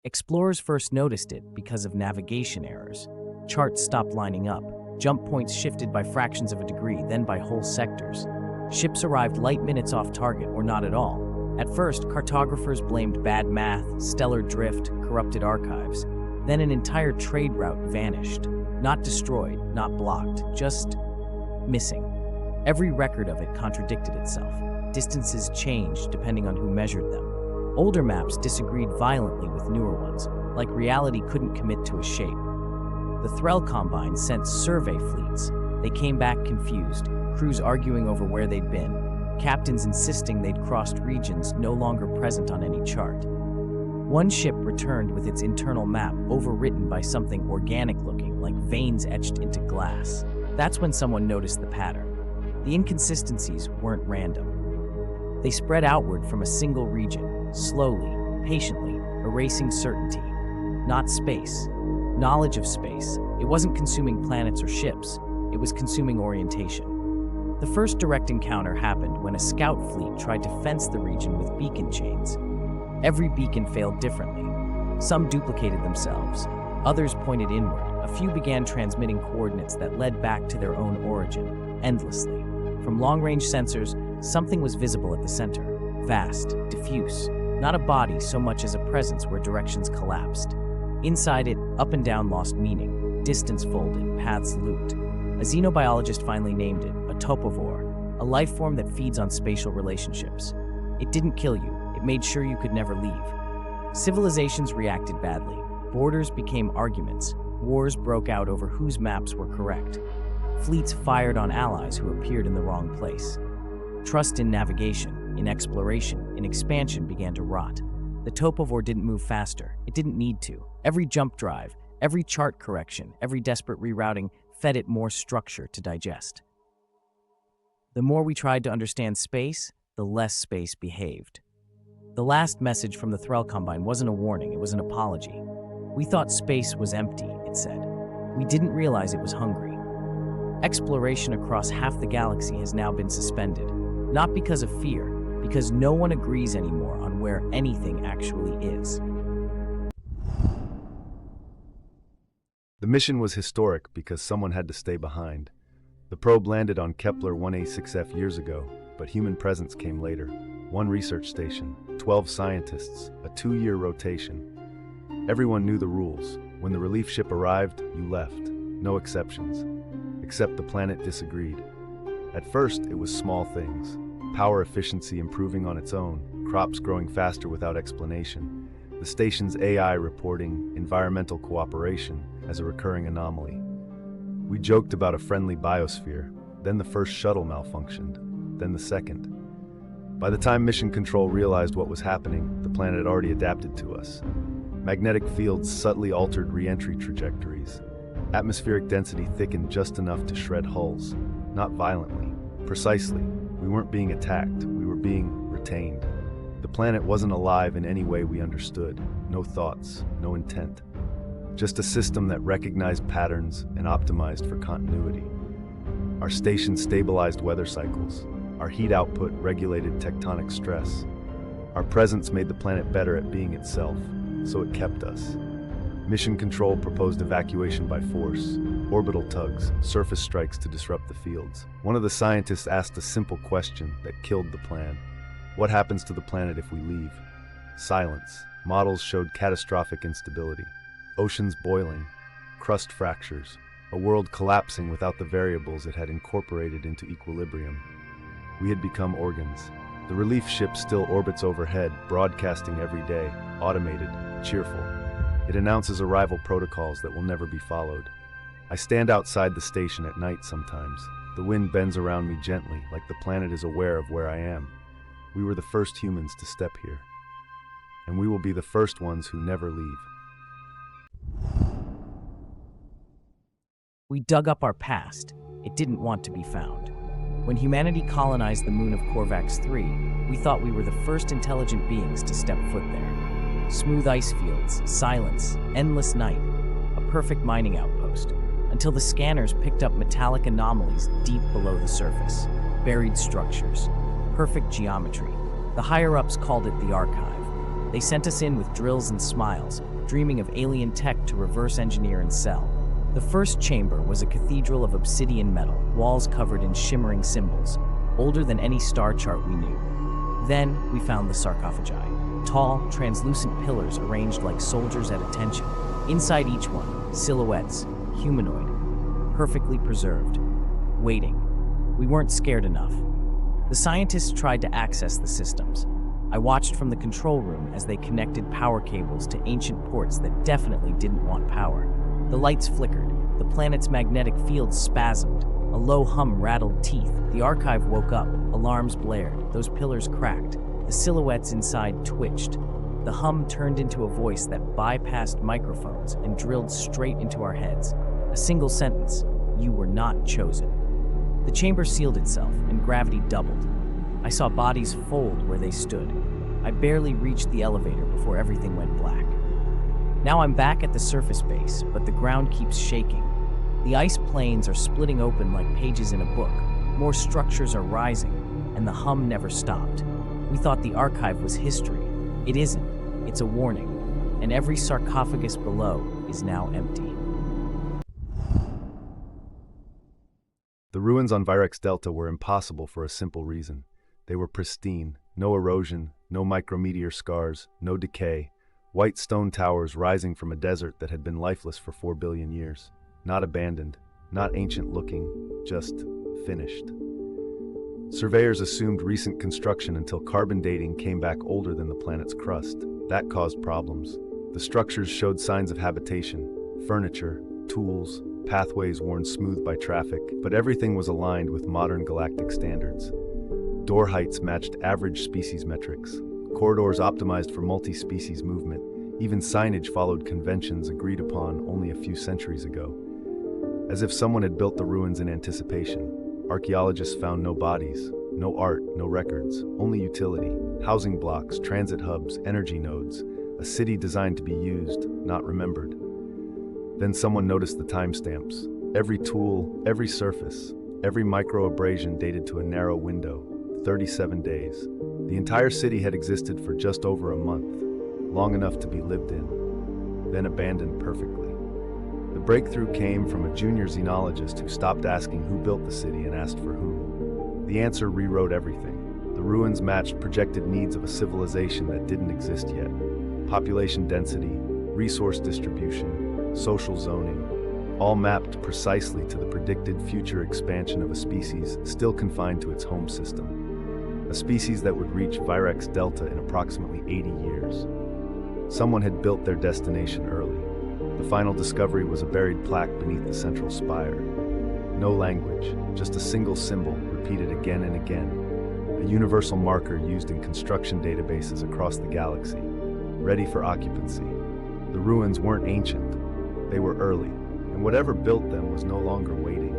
Explorers first noticed it because of navigation errors. Charts stopped lining up, jump points shifted by fractions of a degree, then by whole sectors. Ships arrived light minutes off target or not at all. At first, cartographers blamed bad math, stellar drift, corrupted archives. Then an entire trade route vanished. Not destroyed, not blocked, just missing. Every record of it contradicted itself. Distances changed depending on who measured them. Older maps disagreed violently with newer ones, like reality couldn't commit to a shape. The Threll Combine sent survey fleets. They came back confused, crews arguing over where they'd been, captains insisting they'd crossed regions no longer present on any chart. One ship returned with its internal map overwritten by something organic-looking, like veins etched into glass. That's when someone noticed the pattern. The inconsistencies weren't random. They spread outward from a single region, slowly, patiently, erasing certainty. Not space. Knowledge of space. It wasn't consuming planets or ships. It was consuming orientation. The first direct encounter happened when a scout fleet tried to fence the region with beacon chains. Every beacon failed differently. Some duplicated themselves. Others pointed inward. A few began transmitting coordinates that led back to their own origin, endlessly. From long-range sensors, something was visible at the center. Vast, diffuse. Not a body so much as a presence where directions collapsed. Inside it, up and down lost meaning. Distance folded, paths looped. A xenobiologist finally named it a topovore, a life form that feeds on spatial relationships. It didn't kill you. It made sure you could never leave. Civilizations reacted badly. Borders became arguments. Wars broke out over whose maps were correct. Fleets fired on allies who appeared in the wrong place. Trust in navigation, in exploration, in expansion began to rot. The topovore didn't move faster. It didn't need to. Every jump drive, every chart correction, every desperate rerouting fed it more structure to digest. The more we tried to understand space, the less space behaved. The last message from the Threll Combine wasn't a warning, it was an apology. We thought space was empty, it said. We didn't realize it was hungry. Exploration across half the galaxy has now been suspended, not because of fear, because no one agrees anymore on where anything actually is. The mission was historic because someone had to stay behind. The probe landed on Kepler 1a6f years ago, but human presence came later. One research station, 12 scientists, a 2-year rotation. Everyone knew the rules. When the relief ship arrived, you left. No exceptions. Except the planet disagreed. At first, it was small things. Power efficiency improving on its own, crops growing faster without explanation. The station's AI reporting environmental cooperation as a recurring anomaly. We joked about a friendly biosphere. Then the first shuttle malfunctioned. Then the second. By the time Mission Control realized what was happening, the planet had already adapted to us. Magnetic fields subtly altered re-entry trajectories. Atmospheric density thickened just enough to shred hulls. Not violently. Precisely. We weren't being attacked. We were being retained. The planet wasn't alive in any way we understood. No thoughts, no intent. Just a system that recognized patterns and optimized for continuity. Our station stabilized weather cycles. Our heat output regulated tectonic stress. Our presence made the planet better at being itself, so it kept us. Mission Control proposed evacuation by force, orbital tugs, surface strikes to disrupt the fields. One of the scientists asked a simple question that killed the plan. What happens to the planet if we leave? Silence. Models showed catastrophic instability. Oceans boiling, crust fractures, a world collapsing without the variables it had incorporated into equilibrium. We had become organs. The relief ship still orbits overhead, broadcasting every day, automated, cheerful. It announces arrival protocols that will never be followed. I stand outside the station at night sometimes. The wind bends around me gently, like the planet is aware of where I am. We were the first humans to step here. And we will be the first ones who never leave. We dug up our past. It didn't want to be found. When humanity colonized the moon of Corvax 3, we thought we were the first intelligent beings to step foot there. Smooth ice fields, silence, endless night, a perfect mining outpost, until the scanners picked up metallic anomalies deep below the surface, buried structures, perfect geometry. The higher-ups called it the archive. They sent us in with drills and smiles, dreaming of alien tech to reverse engineer and sell. The first chamber was a cathedral of obsidian metal, walls covered in shimmering symbols, older than any star chart we knew. Then we found the sarcophagi, tall, translucent pillars arranged like soldiers at attention. Inside each one, silhouettes, humanoid, perfectly preserved, waiting. We weren't scared enough. The scientists tried to access the systems. I watched from the control room as they connected power cables to ancient ports that definitely didn't want power. The lights flickered, the planet's magnetic field spasmed, a low hum rattled teeth. The archive woke up, alarms blared, those pillars cracked, the silhouettes inside twitched. The hum turned into a voice that bypassed microphones and drilled straight into our heads. A single sentence: "You were not chosen." The chamber sealed itself, and gravity doubled. I saw bodies fold where they stood. I barely reached the elevator before everything went black. Now I'm back at the surface base, but the ground keeps shaking. The ice plains are splitting open like pages in a book. More structures are rising, and the hum never stopped. We thought the archive was history. It isn't. It's a warning. And every sarcophagus below is now empty. The ruins on Virex Delta were impossible for a simple reason. They were pristine, no erosion, no micrometeor scars, no decay, white stone towers rising from a desert that had been lifeless for 4 billion years. Not abandoned, not ancient-looking, just finished. Surveyors assumed recent construction until carbon dating came back older than the planet's crust. That caused problems. The structures showed signs of habitation, furniture, tools, pathways worn smooth by traffic, but everything was aligned with modern galactic standards. Door heights matched average species metrics, corridors optimized for multi-species movement, even signage followed conventions agreed upon only a few centuries ago. As if someone had built the ruins in anticipation, archaeologists found no bodies, no art, no records, only utility, housing blocks, transit hubs, energy nodes, a city designed to be used, not remembered. Then someone noticed the timestamps. Every tool, every surface, every microabrasion dated to a narrow window, 37 days. The entire city had existed for just over a month, long enough to be lived in, then abandoned perfectly. The breakthrough came from a junior xenologist who stopped asking who built the city and asked for whom. The answer rewrote everything. The ruins matched projected needs of a civilization that didn't exist yet. Population density, resource distribution, social zoning, all mapped precisely to the predicted future expansion of a species still confined to its home system. A species that would reach Virex Delta in approximately 80 years. Someone had built their destination early. The final discovery was a buried plaque beneath the central spire. No language, just a single symbol repeated again and again. A universal marker used in construction databases across the galaxy, ready for occupancy. The ruins weren't ancient. They were early, and whatever built them was no longer waiting.